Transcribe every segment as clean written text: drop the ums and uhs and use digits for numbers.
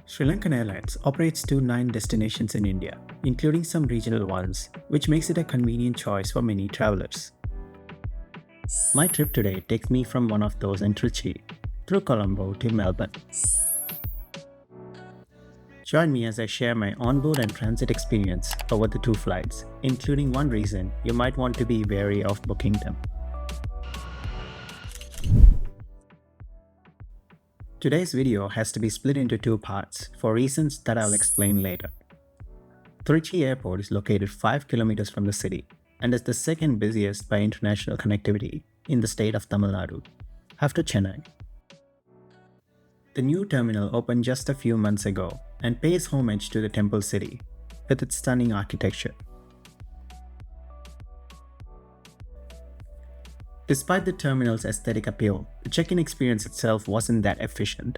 SriLankan Airlines operates 9 destinations in India, including some regional ones, which makes it a convenient choice for many travelers. My trip today takes me from one of those in Trichy, through Colombo to Melbourne. Join me as I share my onboard and transit experience over the 2 flights, including one reason you might want to be wary of booking them. Today's video has to be split into 2 parts for reasons that I'll explain later. Trichy Airport is located 5 kilometers from the city and is the second busiest by international connectivity in the state of Tamil Nadu, after Chennai. The new terminal opened just a few months ago and pays homage to the temple city with its stunning architecture. Despite the terminal's aesthetic appeal, the check-in experience itself wasn't that efficient.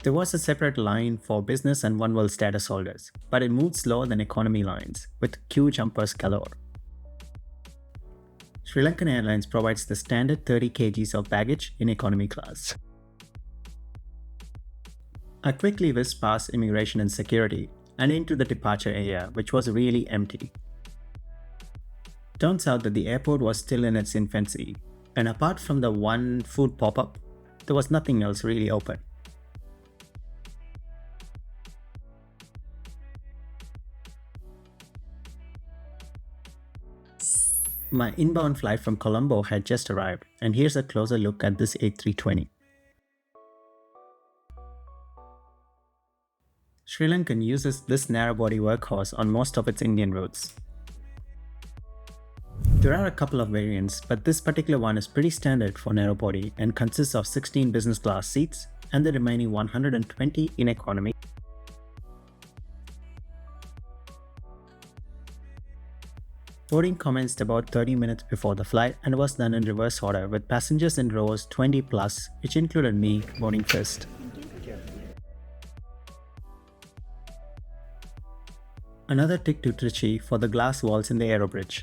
There was a separate line for business and one world status holders, but it moved slower than economy lines, with queue jumpers galore. SriLankan Airlines provides the standard 30 kgs of baggage in economy class. I quickly whizzed past immigration and security and into the departure area, which was really empty. Turns out that the airport was still in its infancy, and apart from the one food pop-up, there was nothing else really open. My inbound flight from Colombo had just arrived, and here's a closer look at this A320. SriLankan uses this narrow-body workhorse on most of its Indian routes. There are a couple of variants, but this particular one is pretty standard for narrow-body and consists of 16 business class seats and the remaining 120 in economy. Boarding commenced about 30 minutes before the flight and was done in reverse order with passengers in rows 20 plus, which included me boarding first. Another tick to Trichy for the glass walls in the aerobridge.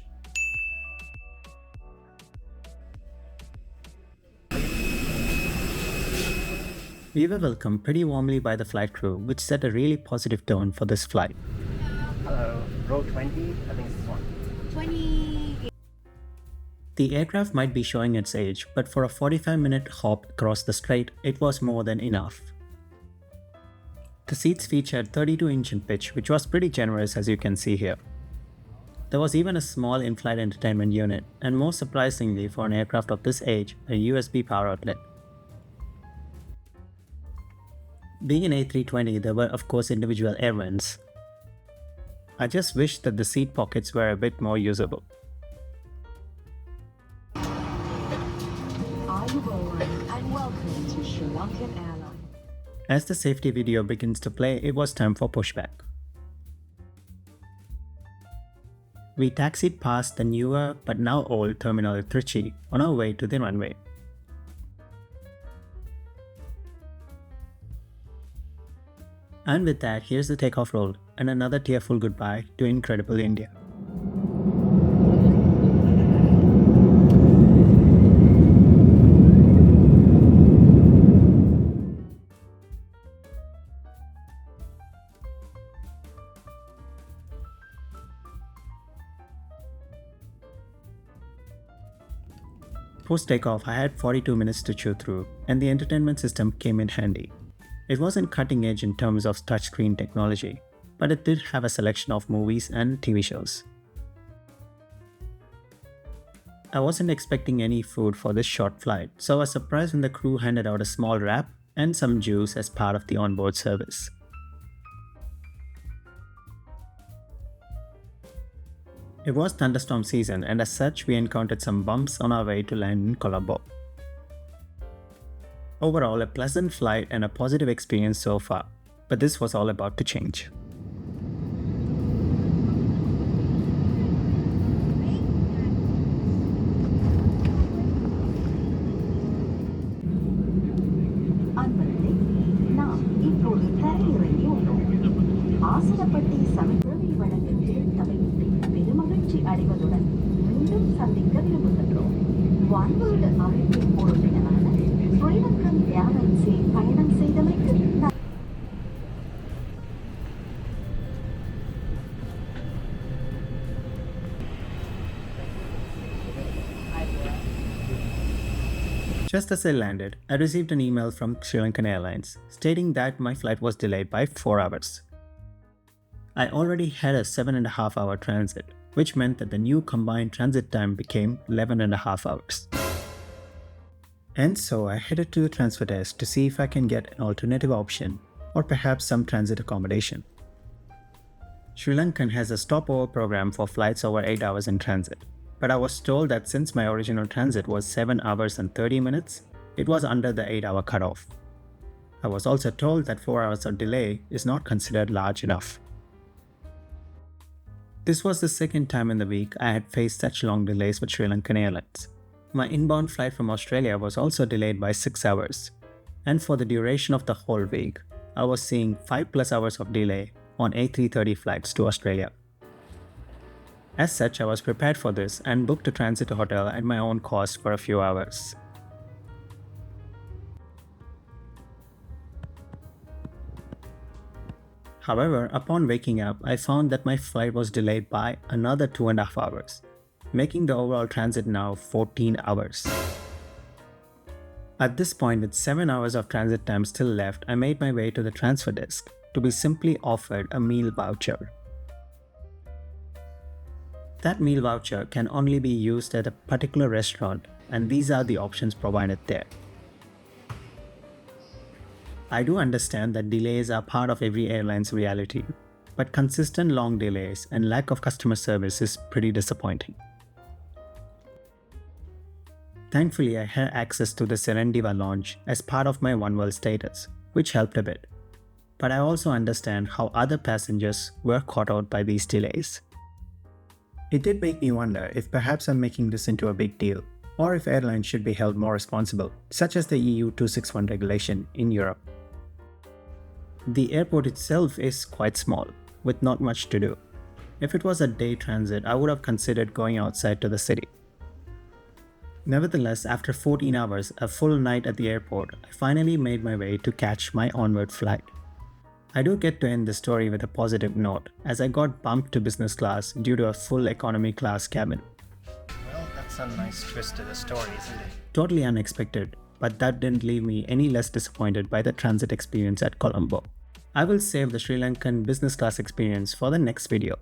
We were welcomed pretty warmly by the flight crew, which set a really positive tone for this flight. Hello, row 20, I think it's this one. 20. The aircraft might be showing its age, but for a 45-minute hop across the strait, it was more than enough. The seats featured 32-inch in pitch, which was pretty generous as you can see here. There was even a small in-flight entertainment unit, and more surprisingly for an aircraft of this age, a USB power outlet. Being an A320, there were of course individual air vents. I just wish that the seat pockets were a bit more usable. Onboard and welcome to SriLankan Airlines. As the safety video begins to play, it was time for pushback. We taxied past the newer but now old terminal at Trichy on our way to the runway. And with that, here's the takeoff roll and another tearful goodbye to incredible India. Post takeoff, I had 42 minutes to chew through, and the entertainment system came in handy. It wasn't cutting edge in terms of touchscreen technology, but it did have a selection of movies and TV shows. I wasn't expecting any food for this short flight, so I was surprised when the crew handed out a small wrap and some juice as part of the onboard service. It was thunderstorm season, and as such we encountered some bumps on our way to land in Colombo. Overall, a pleasant flight and a positive experience so far, but this was all about to change. அன்பர்களே, நாம் இப்போது தரையிறங்கி உள்ளோம். ஆசனப்பட்டி சமத்துவத்தை வழங்குகிற தமையை பெருமகிழ்ச்சி அடைவதுடன் மீண்டும் சந்திக்க விரும்புகின்றோம். ஒன்வேர்ல்டு அமைப்பின் உறுப்பினரான SriLankan Airlines பயணம் செய்தமைக்கு நன்றி. Just as I landed, I received an email from SriLankan Airlines stating that my flight was delayed by 4 hours. I already had a 7.5 hour transit, which meant that the new combined transit time became 11.5 hours. And so I headed to the transfer desk to see if I can get an alternative option or perhaps some transit accommodation. SriLankan has a stopover program for flights over 8 hours in transit, but I was told that since my original transit was 7 hours and 30 minutes, it was under the 8-hour cutoff. I was also told that 4 hours of delay is not considered large enough. This was the second time in the week I had faced such long delays with SriLankan Airlines. My inbound flight from Australia was also delayed by 6 hours, and for the duration of the whole week, I was seeing 5+ hours of delay on A320 flights to Australia. As such, I was prepared for this and booked a transit hotel at my own cost for a few hours. However, upon waking up, I found that my flight was delayed by another 2.5 hours, making the overall transit now 14 hours. At this point, with 7 hours of transit time still left, I made my way to the transfer desk to be simply offered a meal voucher. That meal voucher can only be used at a particular restaurant, and these are the options provided there. I do understand that delays are part of every airline's reality, but consistent long delays and lack of customer service is pretty disappointing. Thankfully, I had access to the Serendiva lounge as part of my One World status, which helped a bit. But I also understand how other passengers were caught out by these delays. It did make me wonder if perhaps I'm making this into a big deal, or if airlines should be held more responsible, such as the EU 261 regulation in Europe. The airport itself is quite small, with not much to do. If it was a day transit, I would have considered going outside to the city. Nevertheless, after 14 hours, a full night at the airport, I finally made my way to catch my onward flight. I do get to end the story with a positive note, as I got bumped to business class due to a full economy class cabin. Well, that's a nice twist to the story, isn't it? Totally unexpected, but that didn't leave me any less disappointed by the transit experience at Colombo. I will save the SriLankan business class experience for the next video,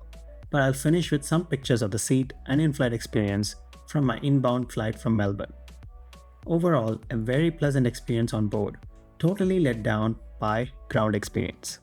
but I'll finish with some pictures of the seat and in-flight experience from my inbound flight from Melbourne. Overall, a very pleasant experience on board, totally let down by ground experience.